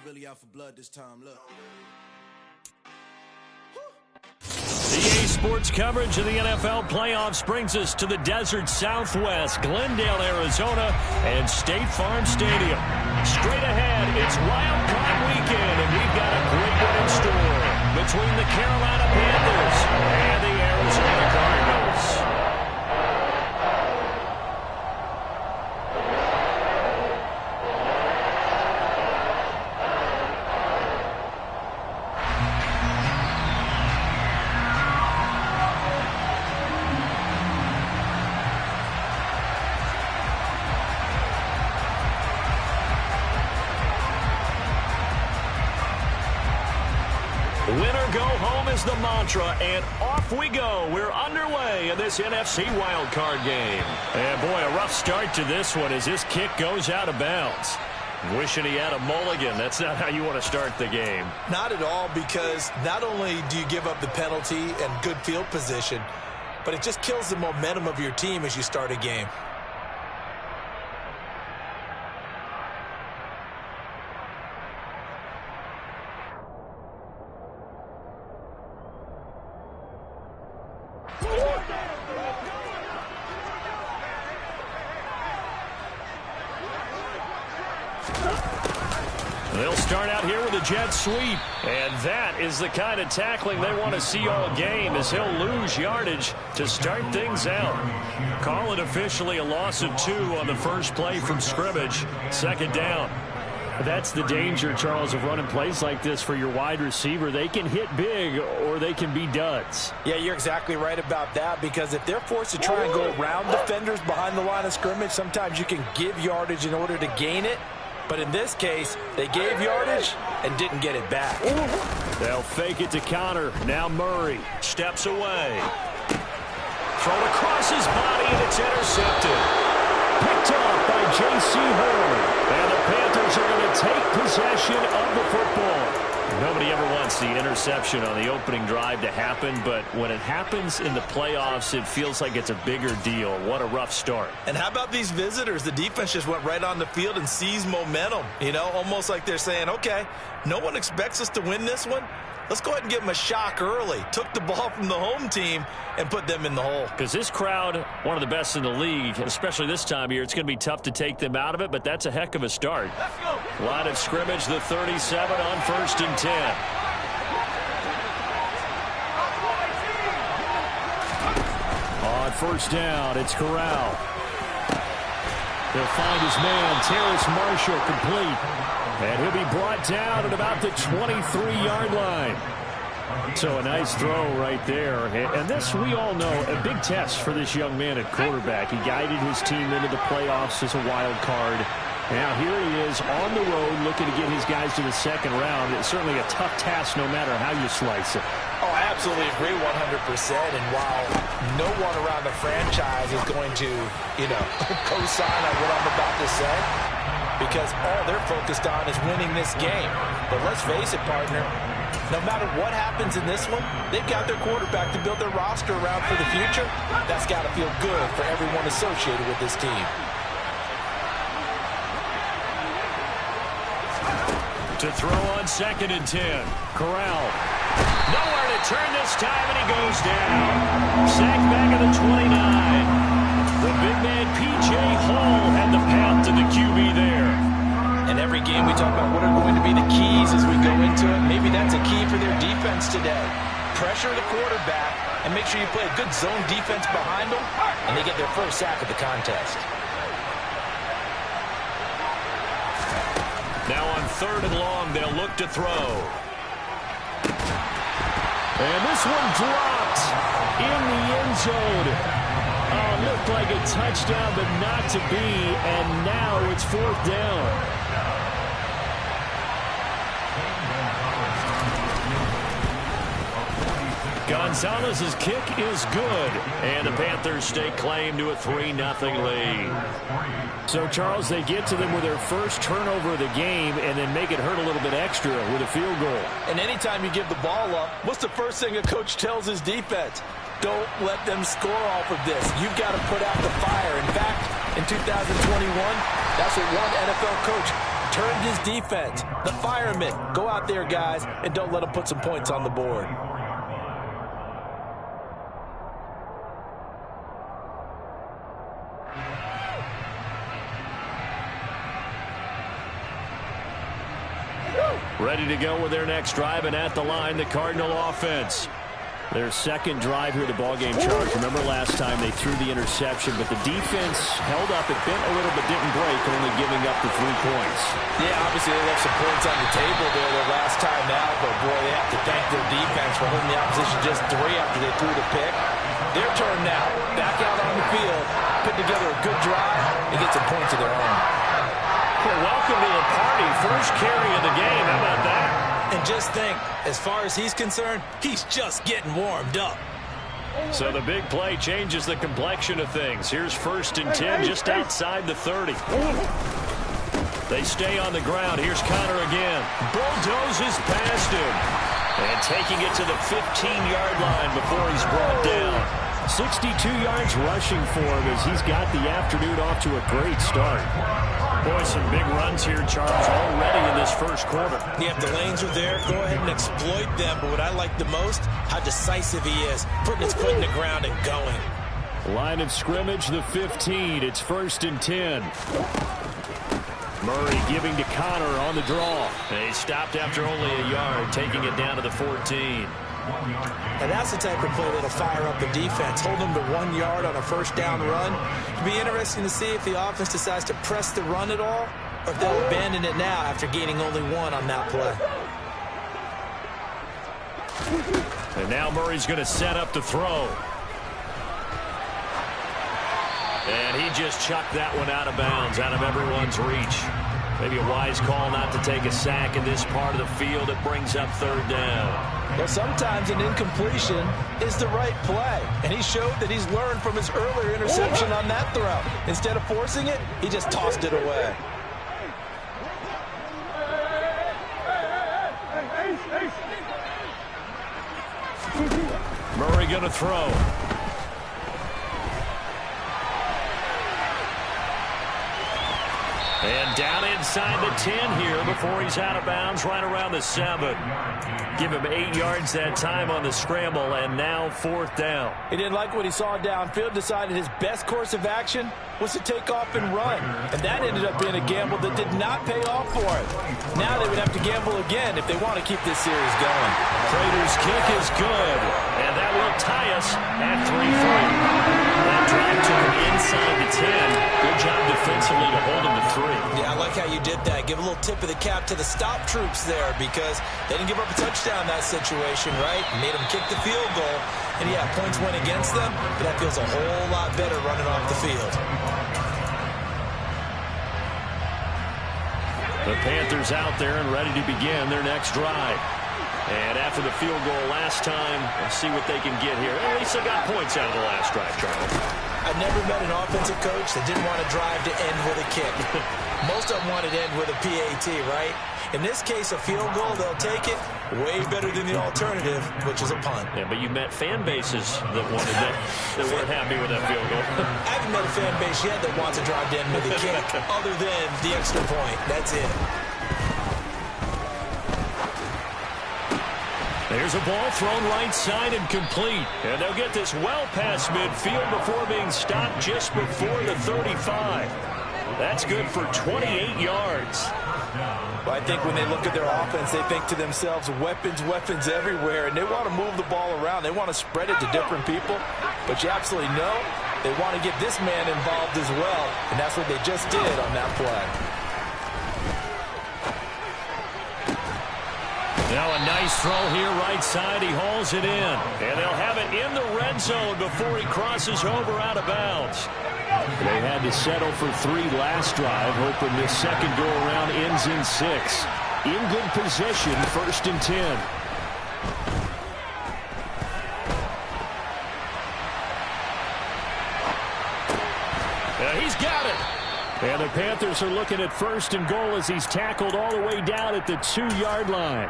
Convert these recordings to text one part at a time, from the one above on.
really out for blood this time. Look. The EA Sports coverage of the NFL playoffs brings us to the desert Southwest, Glendale, Arizona, and State Farm Stadium. Straight ahead, it's Wildcard weekend, and we've got a great one in store between the Carolina Panthers and the Arizona Cardinals. Winner go home is the mantra, and off we go. We're underway in this NFC wildcard game. And boy, a rough start to this one as this kick goes out of bounds. Wishing he had a mulligan. That's not how you want to start the game. Not at all, because not only do you give up the penalty and good field position, but it just kills the momentum of your team as you start a game. They'll start out here with a jet sweep. And that is the kind of tackling they want to see all game, as he'll lose yardage to start things out. Call it officially a loss of 2 on the first play from scrimmage. Second down. That's the danger, Charles, of running plays like this for your wide receiver. They can hit big or they can be duds. Yeah, you're exactly right about that, because if they're forced to try and go around defenders behind the line of scrimmage, sometimes you can give yardage in order to gain it. But in this case, they gave yardage and didn't get it back. They'll fake it to counter. Now Murray steps away. Thrown across his body, and it's intercepted. Picked off by J.C. Horn. And the Panthers are going to take possession of the football. Nobody ever wants the interception on the opening drive to happen, but when it happens in the playoffs, it feels like it's a bigger deal. What a rough start. And how about these visitors? The defense just went right on the field and seized momentum. You know, almost like they're saying, okay, no one expects us to win this one. Let's go ahead and give them a shock early. Took the ball from the home team and put them in the hole. Because this crowd, one of the best in the league, especially this time of year, it's going to be tough to take them out of it, but that's a heck of a start. Line of scrimmage, the 37 on 1st and 10. On first down, it's Corral. He'll find his man, Terrace Marshall, complete. And he'll be brought down at about the 23-yard line. So a nice throw right there. And this, we all know, a big test for this young man at quarterback. He guided his team into the playoffs as a wild card. Now here he is on the road looking to get his guys to the second round. It's certainly a tough task no matter how you slice it. Oh, I absolutely agree 100%. And while no one around the franchise is going to, co-sign on what I'm about to say, because all they're focused on is winning this game. But let's face it, partner, no matter what happens in this one, they've got their quarterback to build their roster around for the future. That's got to feel good for everyone associated with this team. To throw on 2nd and 10. Corral. Nowhere to turn this time, and he goes down. Sacked back at the 29. The big man, P.J. Hall, had the path to the QB there. In every game, we talk about what are going to be the keys as we go into it. Maybe that's a key for their defense today. Pressure the quarterback and make sure you play a good zone defense behind them, and they get their first sack of the contest. Now on 3rd and long, they'll look to throw. And this one dropped in the end zone. Oh, looked like a touchdown, but not to be. And now it's 4th down. Gonzalez's kick is good. And the Panthers stake claim to a 3-0 lead. So, Charles, they get to them with their first turnover of the game and then make it hurt a little bit extra with a field goal. And anytime you give the ball up, what's the first thing a coach tells his defense? Don't let them score off of this. You've got to put out the fire. In fact, in 2021, that's what one NFL coach turned his defense. The firemen, go out there, guys, and don't let them put some points on the board. Ready to go with their next drive, and at the line, the Cardinal offense. Their second drive here, the ballgame charge. Remember last time they threw the interception, but the defense held up. It bent a little but didn't break, only giving up the 3 points. Yeah, obviously they left some points on the table there their last time out, but boy, they have to thank their defense for holding the opposition just 3 after they threw the pick. Their turn now, back out on the field, put together a good drive, and get some points of their own. Well, welcome to the party. First carry of the game. How about that? And just think, as far as he's concerned, he's just getting warmed up. So the big play changes the complexion of things. Here's 1st and 10 just outside the 30. They stay on the ground. Here's Connor again. Bulldozes past him. And taking it to the 15-yard line before he's brought down. 62 yards rushing for him as he's got the afternoon off to a great start. Boy, some big runs here, Charles, already in this first quarter. Yeah, if the lanes are there, go ahead and exploit them. But what I like the most, how decisive he is, putting his foot in the ground and going. Line of scrimmage, the 15. It's 1st and 10. Murray giving to Connor on the draw. They stopped after only a yard, taking it down to the 14. And that's the type of play that'll fire up the defense. Hold them to 1 yard on a first down run. It'll be interesting to see if the offense decides to press the run at all, or if they'll abandon it now after gaining only 1 on that play. And now Murray's going to set up to throw. And he just chucked that one out of bounds, out of everyone's reach. Maybe a wise call not to take a sack in this part of the field. It brings up 3rd down. Well, sometimes an incompletion is the right play. And he showed that he's learned from his earlier interception on that throw. Instead of forcing it, he just tossed it away. Murray going to throw. And down inside the 10 here before he's out of bounds, right around the 7. Give him 8 yards that time on the scramble, and now 4th down. He didn't like what he saw downfield, decided his best course of action was to take off and run. And that ended up being a gamble that did not pay off for him. Now they would have to gamble again if they want to keep this series going. Prater's kick is good, and that will tie us at 3-3. That drive took him inside the 10. Good job defensively to hold him to 3. Yeah, I like how you did that. Give a little tip of the cap to the stop troops there, because they didn't give up a touchdown in that situation, right? Made them kick the field goal. And yeah, points went against them, but that feels a whole lot better running off the field. The Panthers out there and ready to begin their next drive. And after the field goal last time, let's see what they can get here. At least they got points out of the last drive, Charlie. I never met an offensive coach that didn't want to drive to end with a kick. Most of them wanted to end with a PAT, right? In this case, a field goal, they'll take it. Way better than the alternative, which is a punt. Yeah, but you met fan bases that wanted that weren't happy with that field goal. I haven't met a fan base yet that wants to drive to end with a kick, other than the extra point. That's it. There's a ball thrown right side and complete. And they'll get this well past midfield before being stopped just before the 35. That's good for 28 yards. Well, I think when they look at their offense, they think to themselves, weapons, weapons everywhere, and they want to move the ball around. They want to spread it to different people. But you absolutely know they want to get this man involved as well, and that's what they just did on that play. Now a nice throw here right side. He hauls it in. And they'll have it in the red zone before he crosses over out of bounds. They had to settle for 3 last drive, hoping this second go-around ends in 6. In good position, 1st and 10. He's got it. And the Panthers are looking at 1st and goal as he's tackled all the way down at the 2-yard line.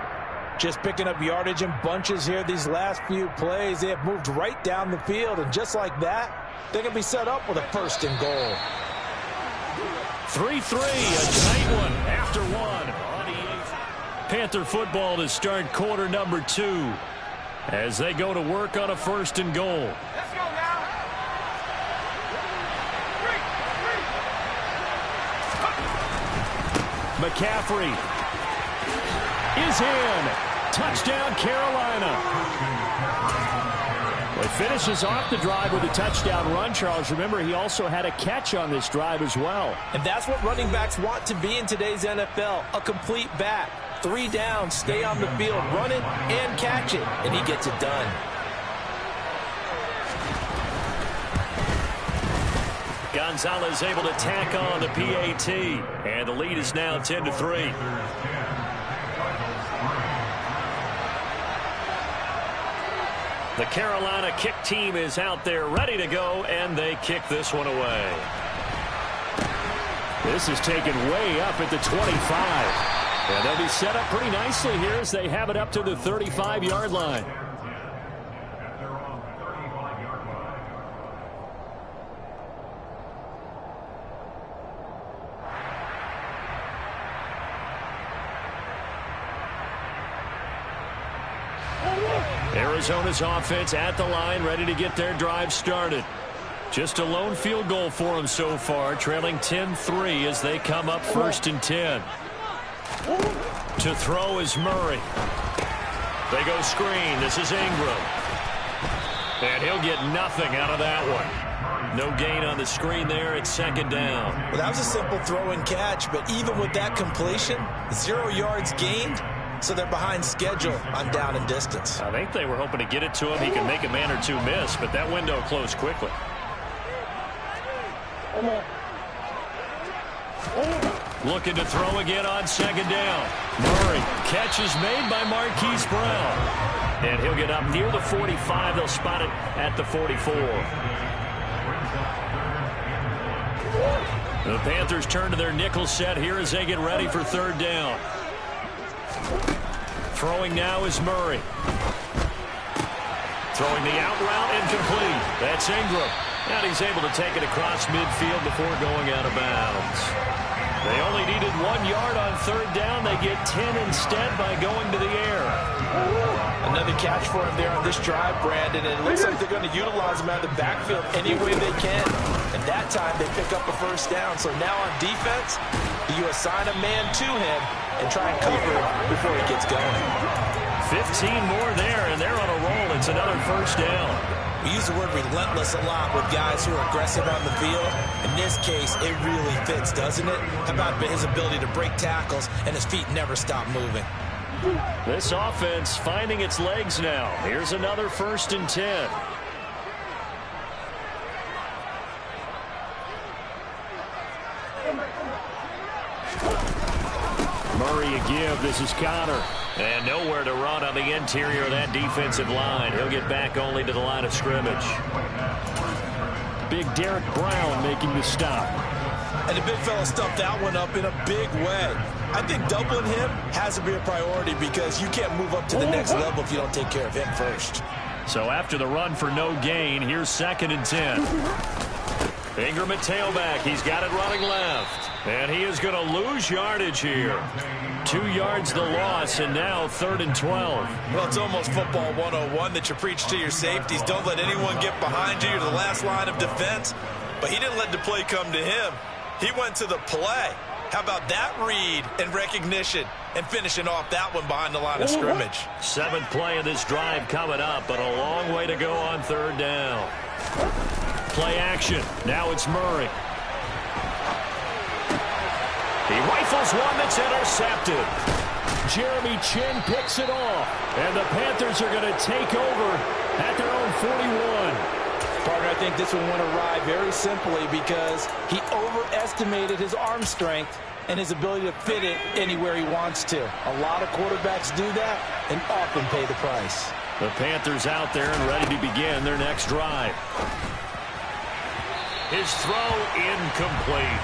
Just picking up yardage in bunches here these last few plays. They have moved right down the field, and just like that, they're going to be set up with a 1st and goal. 3-3, a tight one after one on the 8th. Panther football to start quarter number 2 as they go to work on a 1st and goal. Let's go now. McCaffrey is in. Touchdown, Carolina. Well, he finishes off the drive with a touchdown run, Charles. Remember, he also had a catch on this drive as well. And that's what running backs want to be in today's NFL, a complete back. 3 downs, stay on the field, run it and catch it, and he gets it done. Gonzalez able to tack on the PAT, and the lead is now 10-3. The Carolina kick team is out there ready to go, and they kick this one away. This is taken way up at the 25. And they'll be set up pretty nicely here as they have it up to the 35-yard line. Arizona's offense at the line, ready to get their drive started. Just a lone field goal for them so far, trailing 10-3 as they come up 1st and 10. To throw is Murray. They go screen. This is Ingram. And he'll get nothing out of that one. No gain on the screen there. It's 2nd down. Well, that was a simple throw and catch, but even with that completion, 0 yards gained, so they're behind schedule on down and distance. I think they were hoping to get it to him. He can make a man or two miss, but that window closed quickly. Looking to throw again on 2nd down. Murray. Catch is made by Marquise Brown. And he'll get up near the 45. They'll spot it at the 44. The Panthers turn to their nickel set here as they get ready for 3rd down. Throwing now is Murray. Throwing the out route incomplete. That's Ingram. And he's able to take it across midfield before going out of bounds. They only needed 1 yard on 3rd down. They get 10 instead by going to the air. Another catch for him there on this drive, Brandon. And it looks like they're going to utilize him out of the backfield any way they can. And that time they pick up a 1st down. So now on defense, you assign a man to him and try and cover him before he gets going. 15 more there, and they're on a roll. It's another 1st down. We use the word relentless a lot with guys who are aggressive on the field. In this case, it really fits, doesn't it? How about his ability to break tackles and his feet never stop moving? This offense finding its legs now. Here's another 1st and 10. Murray a give. This is Connor. And nowhere to run on the interior of that defensive line. He'll get back only to the line of scrimmage. Big Derek Brown making the stop. And the big fella stuffed that one up in a big way. I think doubling him has to be a priority because you can't move up to the next level if you don't take care of him first. So after the run for no gain, here's 2nd and 10. Ingram at tailback. He's got it running left. And he is going to lose yardage here. 2 yards the loss, and now 3rd and 12. Well, it's almost football 101 that you preach to your safeties. Don't let anyone get behind you. You're the last line of defense. But he didn't let the play come to him. He went to the play. How about that read and recognition and finishing off that one behind the line of scrimmage? 7th play of this drive coming up, but a long way to go on 3rd down. Play action. Now it's Murray. He rifles one that's intercepted. Jeremy Chin picks it off. And the Panthers are going to take over at their own 41. Partner, I think this one went awry very simply because he overestimated his arm strength and his ability to fit it anywhere he wants to. A lot of quarterbacks do that and often pay the price. The Panthers out there and ready to begin their next drive. His throw incomplete.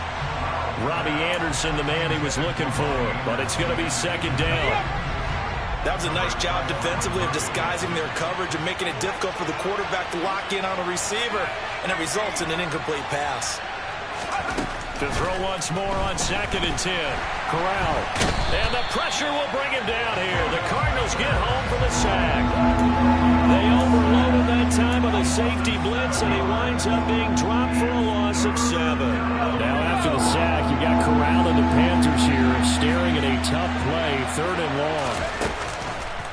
Robbie Anderson, the man he was looking for, but it's going to be 2nd down. That was a nice job defensively of disguising their coverage and making it difficult for the quarterback to lock in on a receiver, and it results in an incomplete pass. To throw once more on 2nd and 10. Corral. And the pressure will bring him down here. The Cardinals get home for the sack. They overloaded that time with a safety blitz, and he winds up being dropped for a loss of 7. Now after the sack, you got Corral and the Panthers here staring at a tough play, 3rd and long.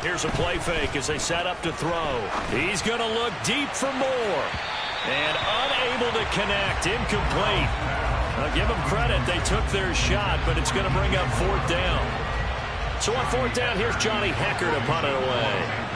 Here's a play fake as they set up to throw. He's going to look deep for more. And unable to connect. Incomplete. I'll give them credit. They took their shot, but it's going to bring up 4th down. So on 4th down, here's Johnny Hecker to punt it away.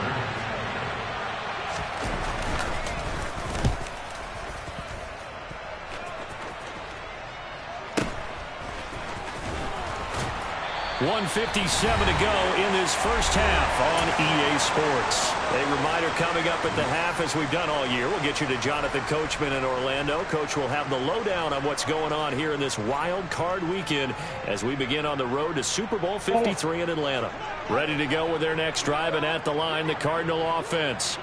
.157 to go in this first half on EA Sports. A reminder coming up at the half, as we've done all year. We'll get you to Jonathan Coachman in Orlando. Coach will have the lowdown on what's going on here in this wild card weekend as we begin on the road to Super Bowl 53 in Atlanta. Ready to go with their next drive, and at the line, the Cardinal offense.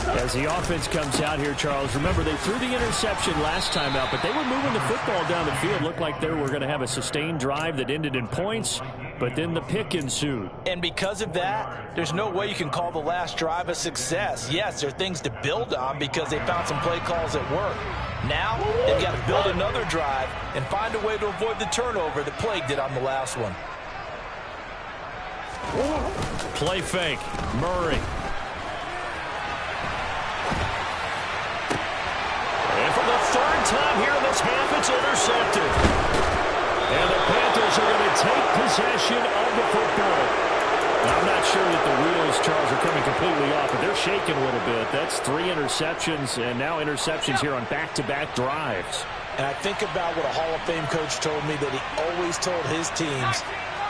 As the offense comes out here, Charles, remember they threw the interception last time out, but they were moving the football down the field. Looked like they were going to have a sustained drive that ended in points, but then the pick ensued. And because of that, there's no way you can call the last drive a success. Yes, there are things to build on because they found some play calls that work. Now, they've got to build another drive and find a way to avoid the turnover that plagued it on the last one. Play fake. Murray. And for the 3rd time here in this half, it's intercepted. And the Panthers are going to take possession of the football. Now, I'm not sure that the wheels, Charles, are coming completely off, but they're shaking a little bit. That's 3 interceptions, and now interceptions here on back-to-back drives. And I think about what a Hall of Fame coach told me that he always told his teams,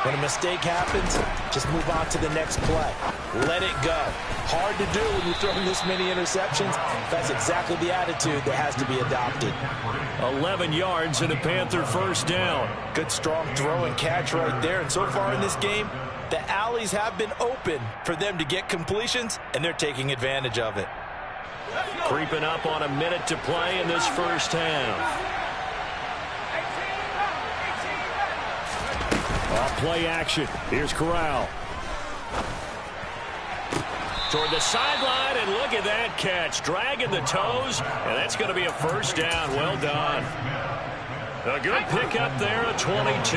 when a mistake happens, just move on to the next play. Let it go. Hard to do when you're throwing this many interceptions. That's exactly the attitude that has to be adopted. 11 yards and a Panther 1st down. Good strong throw and catch right there. And so far in this game, the alleys have been open for them to get completions, and they're taking advantage of it. Creeping up on a minute to play in this first half. Play action. Here's Corral. Toward the sideline, and look at that catch. Dragging the toes, and that's going to be a 1st down. Well done. A good pickup there at 22.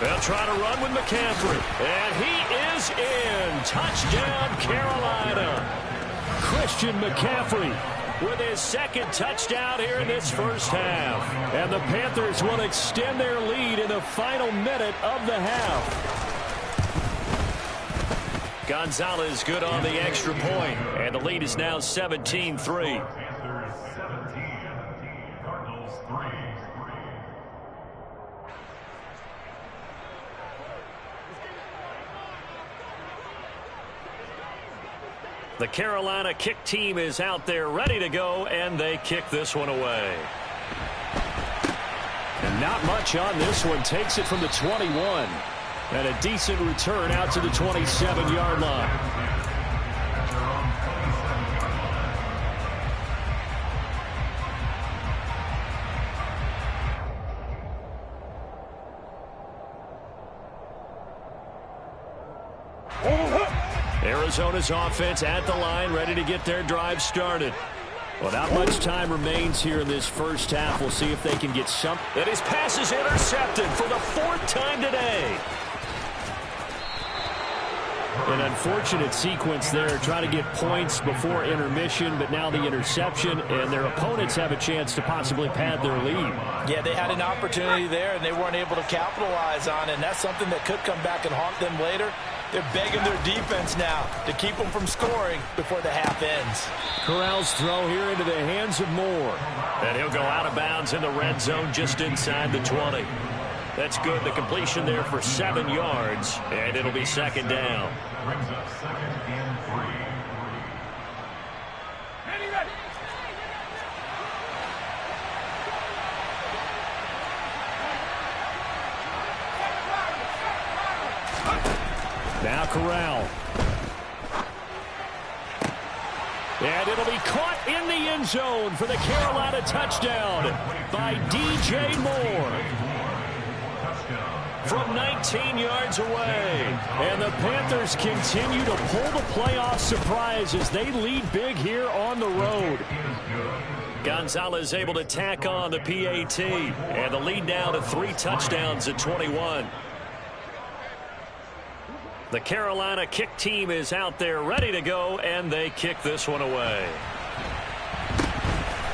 They'll try to run with McCaffrey. And he is in. Touchdown, Carolina. Christian McCaffrey with his 2nd touchdown here in this first half. And the Panthers will extend their lead in the final minute of the half. Gonzalez good on the extra point, and the lead is now 17-3. The Carolina kick team is out there ready to go, and they kick this one away. And not much on this one. Takes it from the 21. And a decent return out to the 27-yard line. Arizona's offense at the line, ready to get their drive started. Well, not much time remains here in this first half. We'll see if they can get something. And his pass is intercepted for the 4th time today. An unfortunate sequence there, trying to get points before intermission, but now the interception, and their opponents have a chance to possibly pad their lead. Yeah, they had an opportunity there, and they weren't able to capitalize on it, and that's something that could come back and haunt them later. They're begging their defense now to keep them from scoring before the half ends. Corral's throw here into the hands of Moore. And he'll go out of bounds in the red zone just inside the 20. That's good. The completion there for 7 yards, and it'll be 2nd down. Now Corral. And it'll be caught in the end zone for the Carolina touchdown by DJ Moore. From 19 yards away. And the Panthers continue to pull the playoff surprise as they lead big here on the road. Gonzalez able to tack on the PAT. And the lead now to 3 touchdowns at 21. The Carolina kick team is out there ready to go, and they kick this one away.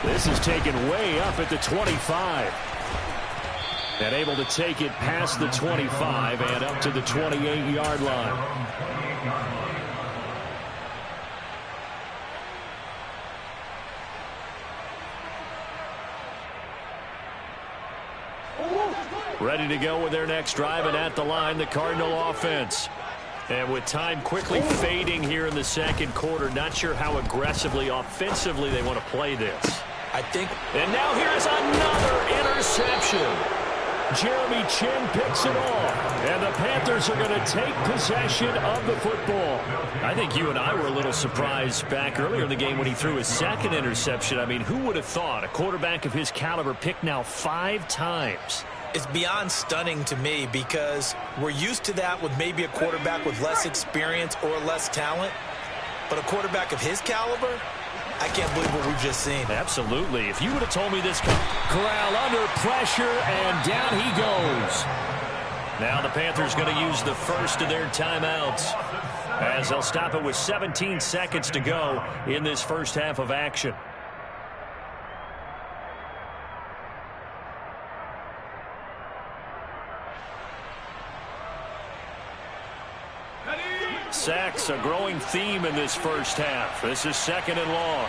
This is taken way up at the 25. And able to take it past the 25 and up to the 28-yard line. Ready to go with their next drive, and at the line, the Cardinal offense. And with time quickly fading here in the second quarter, not sure how aggressively, offensively they want to play this. And now here's another interception. Jeremy Chin picks it off, and the Panthers are going to take possession of the football. I think you and I were a little surprised back earlier in the game when he threw his second interception. I mean, who would have thought a quarterback of his caliber picked now 5 times? It's beyond stunning to me because we're used to that with maybe a quarterback with less experience or less talent. But a quarterback of his caliber, I can't believe what we've just seen. Absolutely. If you would have told me this, Corral under pressure, and down he goes. Now the Panthers going to use the first of their timeouts as they'll stop it with 17 seconds to go in this first half of action. Sacks, a growing theme in this first half. This is 2nd and long.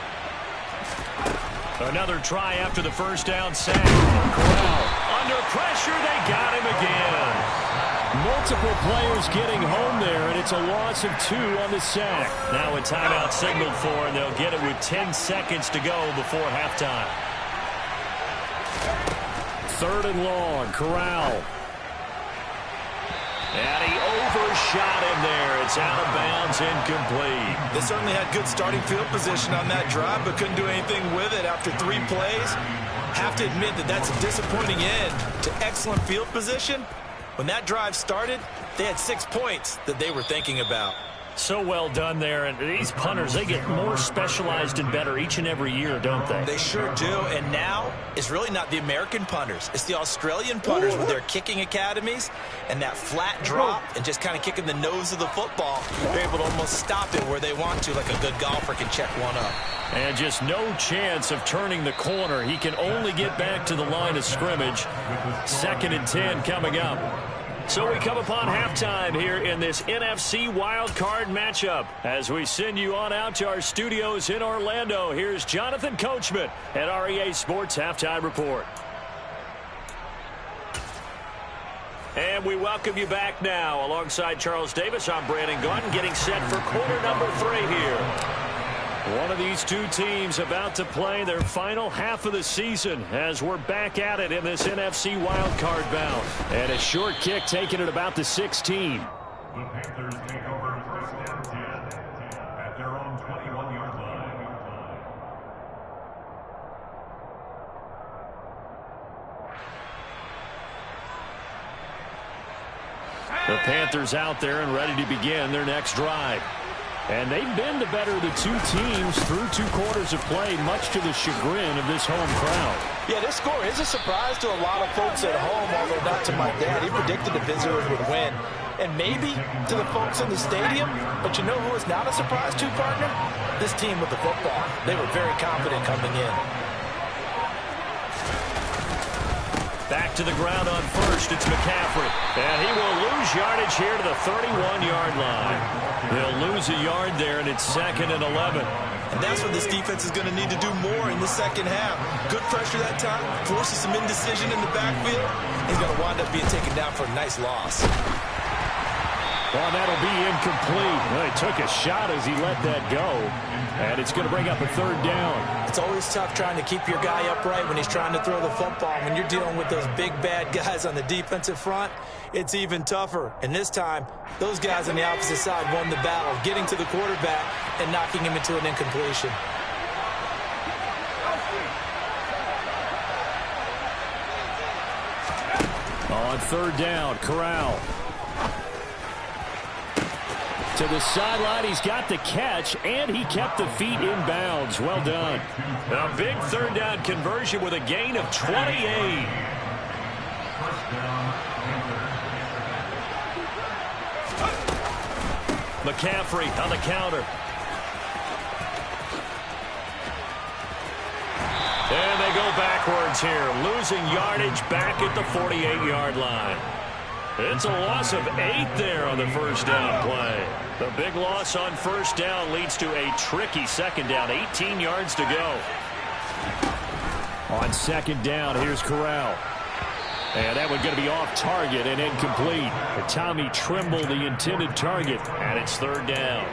Another try after the first down sack. Corral under pressure. They got him again. Multiple players getting home there, and it's a loss of 2 on the sack. Now a timeout signaled for, and they'll get it with 10 seconds to go before halftime. 3rd and long. Corral. And he overshot him there. It's out of bounds, incomplete. They certainly had good starting field position on that drive, but couldn't do anything with it after 3 plays. Have to admit that that's a disappointing end to excellent field position. When that drive started, they had 6 points that they were thinking about. So well done there. And these punters, they get more specialized and better each and every year, don't they? They sure do. And now it's really not the American punters. It's the Australian punters with their kicking academies and that flat drop and just kind of kicking the nose of the football. They're able to almost stop it where they want to, like a good golfer can check one up. And just no chance of turning the corner. He can only get back to the line of scrimmage. 2nd and 10 coming up. So we come upon halftime here in this NFC Wildcard matchup. As we send you on out to our studios in Orlando, here's Jonathan Coachman at REA Sports Halftime Report. And we welcome you back now. Alongside Charles Davis, I'm Brandon Gaudin, getting set for quarter number 3 here. One of these 2 teams about to play their final half of the season as we're back at it in this NFC wildcard bout. And a short kick taken at about the 16. The Panthers take over 1st and 10 at their own 21-yard line. The Panthers out there and ready to begin their next drive. And they've been the better of the 2 teams through 2 quarters of play, much to the chagrin of this home crowd. Yeah, this score is a surprise to a lot of folks at home, although not to my dad. He predicted the visitors would win. And maybe to the folks in the stadium, but you know who is not a surprise to, partner? This team with the football. They were very confident coming in. Back to the ground on first, it's McCaffrey. And he will lose yardage here to the 31-yard line. They'll lose a yard there, and it's 2nd and 11. And that's what this defense is going to need to do more in the second half. Good pressure that time, forces some indecision in the backfield. He's going to wind up being taken down for a nice loss. Well, that'll be incomplete. Well, he took a shot as he let that go, and it's going to bring up a third down. It's always tough trying to keep your guy upright when he's trying to throw the football. When you're dealing with those big, bad guys on the defensive front, it's even tougher. And this time, those guys on the opposite side won the battle, getting to the quarterback and knocking him into an incompletion. On third down, Corral. To the sideline, he's got the catch, and he kept the feet in bounds. Well done. A big third down conversion with a gain of 28. McCaffrey on the counter. And they go backwards here, losing yardage back at the 48-yard line. It's a loss of 8 there on the first down play. The big loss on first down leads to a tricky second down. 18 yards to go. On second down, here's Corral. And that one going to be off target and incomplete. Tommy Trimble, the intended target, and it's third down.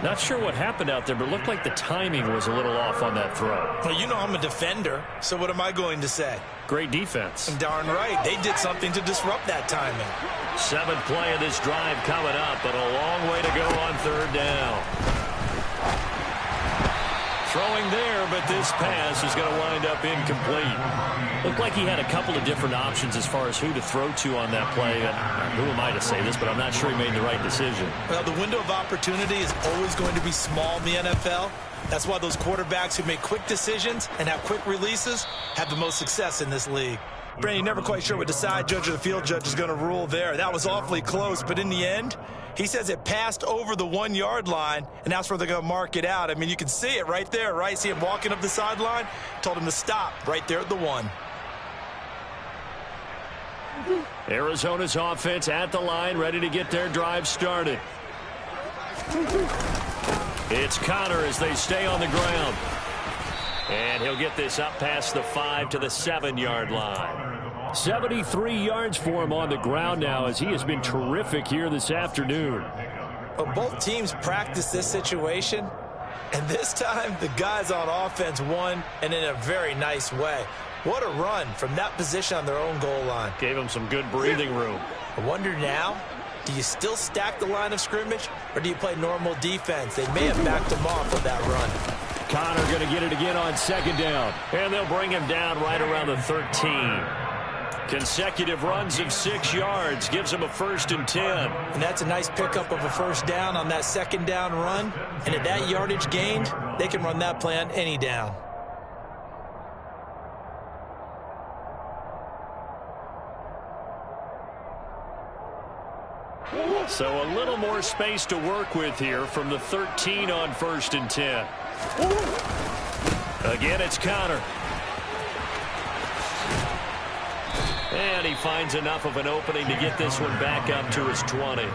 Not sure what happened out there, but it looked like the timing was a little off on that throw. Well, you know I'm a defender, so what am I going to say? Great defense. Darn right. They did something to disrupt that timing. 7th play of this drive coming up, but a long way to go on third down. Throwing there, but this pass is going to wind up incomplete. Looked like he had a couple of different options as far as who to throw to on that play. Who am I to say this, but I'm not sure he made the right decision. Well, the window of opportunity is always going to be small in the NFL. That's why those quarterbacks who make quick decisions and have quick releases have the most success in this league. Brandon, you're never quite sure what the side judge or the field judge is going to rule there. That was awfully close, but in the end, he says it passed over the 1-yard line, and that's where they're going to mark it out. I mean, you can see it right there, right? See him walking up the sideline? Told him to stop right there at the 1. Arizona's offense at the line, ready to get their drive started. It's Connor as they stay on the ground. And he'll get this up past the 5 to the 7-yard line. 73 yards for him on the ground now as he has been terrific here this afternoon. Well, both teams practice this situation, and this time the guys on offense won, and in a very nice way. What a run from that position on their own goal line. Gave him some good breathing room. I wonder now, do you still stack the line of scrimmage, or do you play normal defense? They may have backed him off with that run. Connor going to get it again on second down. And they'll bring him down right around the 13. Consecutive runs of 6 yards gives him a 1st and 10. And that's a nice pickup of a first down on that second down run. And at that yardage gained, they can run that play on any down. So a little more space to work with here from the 13 on 1st and 10. Again, it's Connor. And he finds enough of an opening to get this one back up to his 20.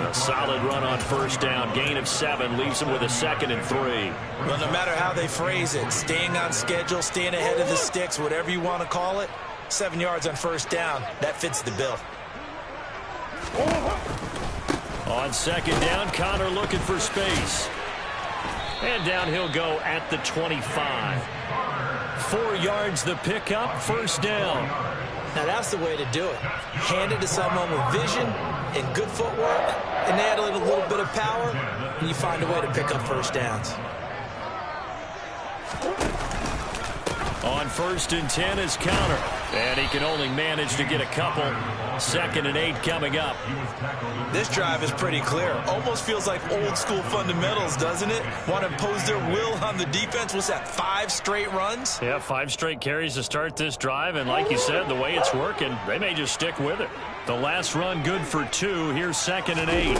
A solid run on first down. Gain of 7 leaves him with a 2nd and 3. Well, no matter how they phrase it, staying on schedule, staying ahead of the sticks, whatever you want to call it, 7 yards on first down, that fits the bill. On second down, Connor looking for space. And down he'll go at the 25. 4 yards the pickup, first down. Now that's the way to do it. Hand it to someone with vision and good footwork, and add a little bit of power, and you find a way to pick up first downs. On 1st and 10 is Connor. And he can only manage to get a couple. 2nd and 8 coming up. This drive is pretty clear. Almost feels like old school fundamentals, doesn't it? Want to impose their will on the defense. What's that, 5 straight runs? Yeah, 5 straight carries to start this drive. And like you said, the way it's working, they may just stick with it. The last run good for 2. Here's 2nd and 8.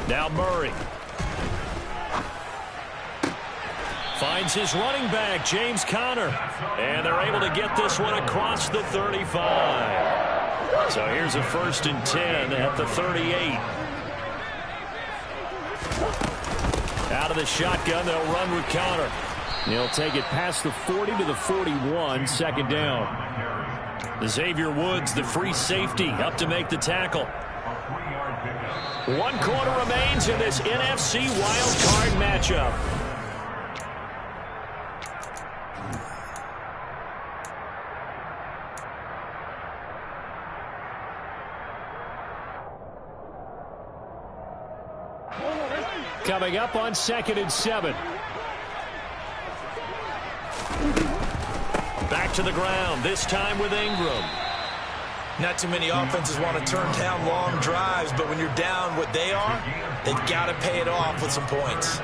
Now Murray. Finds his running back, James Conner. And they're able to get this one across the 35. So here's a 1st and 10 at the 38. Out of the shotgun, they'll run with Conner. He'll take it past the 40 to the 41, 2nd down. Xavier Woods, the free safety, up to make the tackle. 1 quarter remains in this NFC Wildcard matchup. Coming up on 2nd and 7. Back to the ground, this time with Ingram. Not too many offenses want to turn down long drives, but when you're down what they are, they've got to pay it off with some points.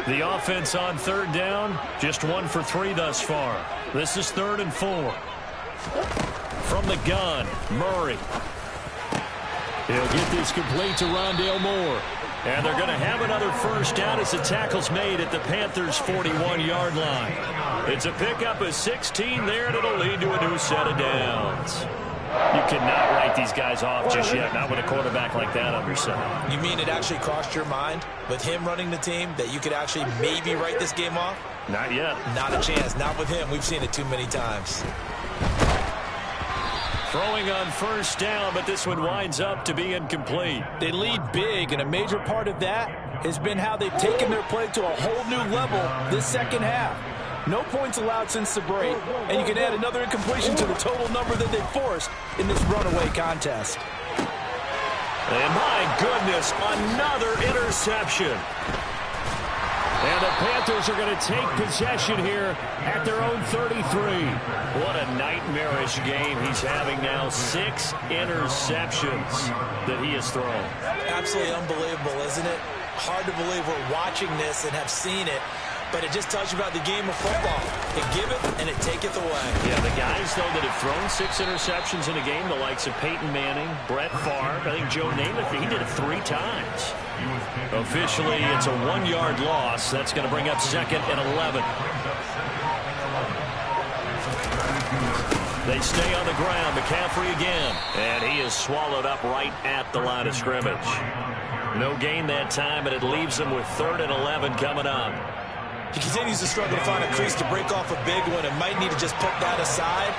The offense on 3rd down, just 1 for 3 thus far. This is 3rd and 4. From the gun, Murray. He'll get this complete to Rondale Moore. And they're going to have another first down as the tackle's made at the Panthers' 41-yard line. It's a pickup of 16 there, and it'll lead to a new set of downs. You cannot write these guys off just yet, not with a quarterback like that under center. You mean it actually crossed your mind with him running the team that you could actually maybe write this game off? Not yet. Not a chance. Not with him. We've seen it too many times. Throwing on first down, but this one winds up to be incomplete. They lead big, and a major part of that has been how they've taken their play to a whole new level this second half. No points allowed since the break, and you can add another incompletion to the total number that they forced in this runaway contest. And my goodness, another interception. And the Panthers are going to take possession here at their own 33. What a nightmarish game he's having now. 6 interceptions that he has thrown. Absolutely unbelievable, isn't it? Hard to believe we're watching this and have seen it. But it just tells you about the game of football. It give it and it taketh away. Yeah, the guys, though, that have thrown 6 interceptions in a game, the likes of Peyton Manning, Brett Favre, I think Joe Namath, he did it 3 times. Officially, it's a 1-yard loss. That's going to bring up 2nd and 11. They stay on the ground. McCaffrey again. And he is swallowed up right at the line of scrimmage. No gain that time, and it leaves them with 3rd and 11 coming up. He continues to struggle to find a crease to break off a big one and might need to just put that aside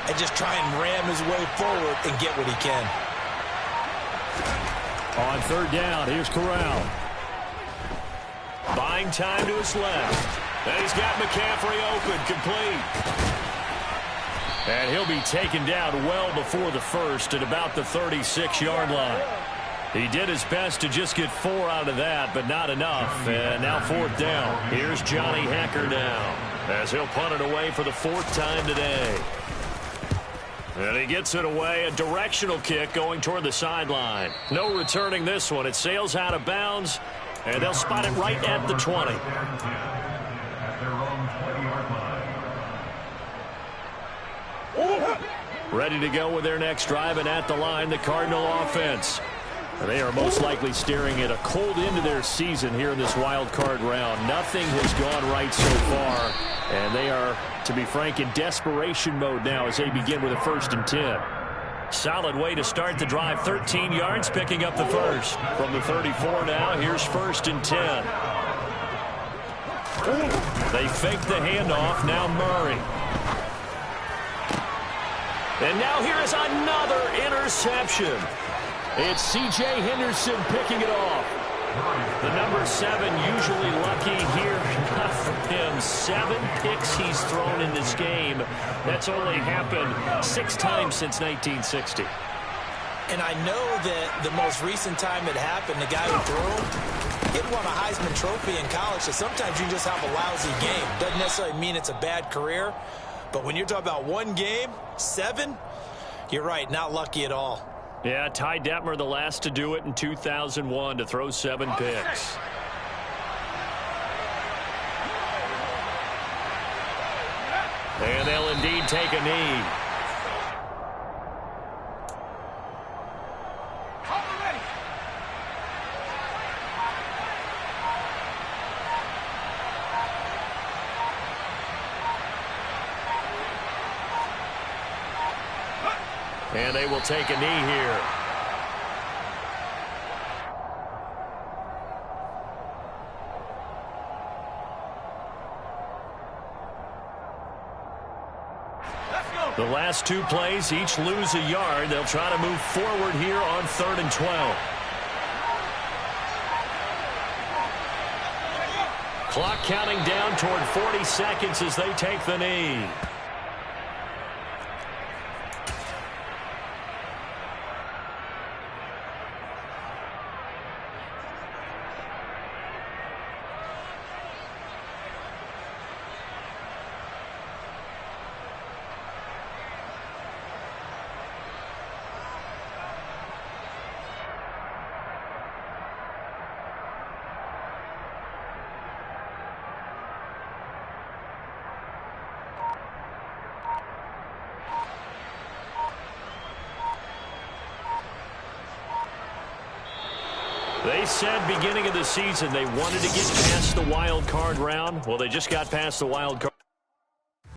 and just try and ram his way forward and get what he can. On 3rd down, here's Corral. Buying time to his left. And he's got McCaffrey open, complete. And he'll be taken down well before the first at about the 36-yard line. He did his best to just get 4 out of that, but not enough. And now 4th down. Here's Johnny Hekker now as he'll punt it away for the 4th time today. And he gets it away. A directional kick going toward the sideline. No returning this one. It sails out of bounds, and they'll spot it right at the 20. Ready to go with their next drive, and at the line, the Cardinal offense. They are most likely staring at a cold end to their season here in this wild card round. Nothing has gone right so far, and they are, to be frank, in desperation mode now as they begin with a 1st and 10. Solid way to start the drive. 13 yards, picking up the first. From the 34 now, here's 1st and 10. They fake the handoff. Now Murray. And now here is another interception. It's C.J. Henderson picking it off. The number 7 usually lucky here. Not for him. 7 picks he's thrown in this game. That's only happened 6 times since 1960. And I know that the most recent time it happened, the guy who threw him, he won a Heisman Trophy in college. So sometimes you just have a lousy game. Doesn't necessarily mean it's a bad career. But when you're talking about 1 game, 7, you're right, not lucky at all. Yeah, Ty Detmer, the last to do it in 2001, to throw 7 picks. And they'll indeed take a knee. And they will take a knee here. Let's go. The last two plays, each lose a yard. They'll try to move forward here on 3rd and 12. Clock counting down toward 40 seconds as they take the knee. They said beginning of the season they wanted to get past the wild card round. Well, they just got past the wild card.